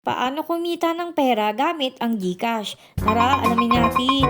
Paano kumita ng pera gamit ang GCash? Tara, alamin natin.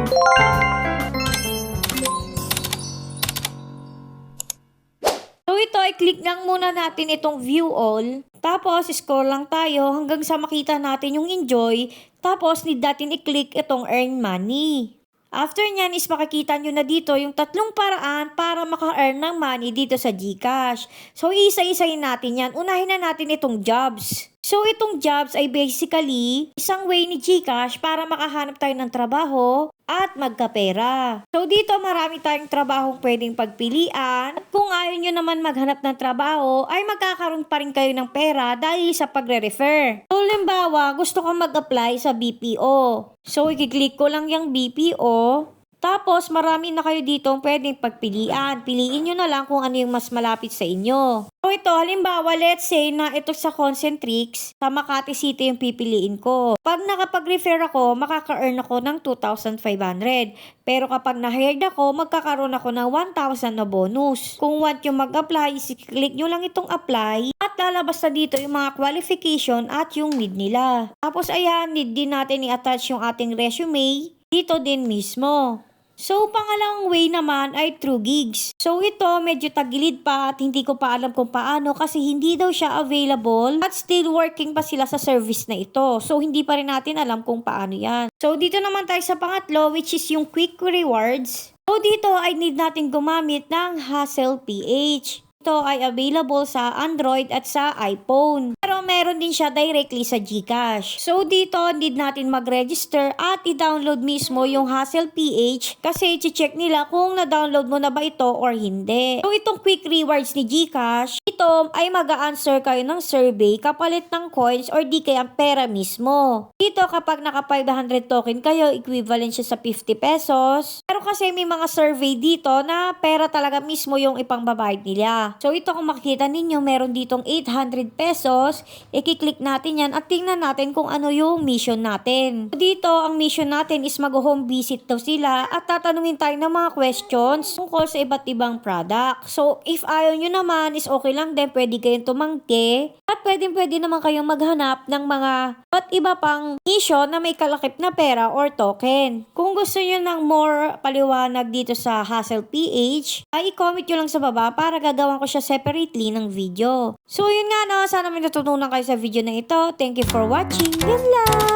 So ito, i-click lang muna natin itong view all. Tapos, scroll lang tayo hanggang sa makita natin yung enjoy. Tapos, need natin i-click itong earn money. After nyan is makikita nyo na dito yung tatlong paraan para maka-earn ng money dito sa GCash. So, isa-isayin natin yan. Unahin na natin itong jobs. So, itong jobs ay basically isang way ni GCash para makahanap tayo ng trabaho at magkapera. So, dito marami tayong trabahong pwedeng pagpilian. At kung ayaw nyo naman maghanap ng trabaho, ay magkakaroon pa rin kayo ng pera dahil sa pagre-refer. So, limbawa, gusto kong mag-apply sa BPO. So, i-click ko lang yung BPO. Tapos, marami na kayo dito pwedeng pagpilian. Piliin nyo na lang kung ano yung mas malapit sa inyo. So, ito, halimbawa, let's say na ito sa Concentrix, sa Makati City yung pipiliin ko. Pag nakapag-refer ako, makaka-earn ako ng 2,500. Pero kapag na-hired ako, magkakaroon ako ng 1,000 na bonus. Kung want yung mag-apply, click nyo lang itong apply at lalabas na dito yung mga qualification at yung need nila. Tapos, ayan, need din natin i-attach yung ating resume dito din mismo. So, pangalawang way naman ay through gigs. So, ito medyo tagilid pa at hindi ko pa alam kung paano kasi hindi daw siya available at still working pa sila sa service na ito. So, hindi pa rin natin alam kung paano yan. So, dito naman tayo sa pangatlo which is yung quick rewards. So, dito ay need natin gumamit ng Hustle PH. Ito ay available sa Android at sa iPhone. Pero meron din siya directly sa GCash. So dito, need natin mag-register at i-download mismo yung Hustle PH kasi i-check nila kung na-download mo na ba ito or hindi. So itong quick rewards ni GCash, ito ay mag-a-answer kayo ng survey kapalit ng coins or di kaya pera mismo. Dito kapag naka 500 token kayo, equivalent siya sa 50 pesos. Pero kasi may mga survey dito na pera talaga mismo yung ipangbabayad nila. So ito kung makikita ninyo, meron ditong 800 pesos. I-click natin yan at tingnan natin kung ano yung mission natin. So, dito, ang mission natin is mag-home visit daw sila at tatanungin tayo ng mga questions tungkol sa iba't ibang product. So if ayaw nyo naman is okay lang din, pwede kayong tumanggi. At pwede naman kayong maghanap ng mga at iba pang mission na may kalakip na pera or token. Kung gusto nyo ng more paliwanag dito sa Hustle PH, ay i-comment nyo lang sa baba para gagawin ko siya separately ng video. So yun nga no, sana may natutunan kayo sa video na ito. Thank you for watching. Yun lang!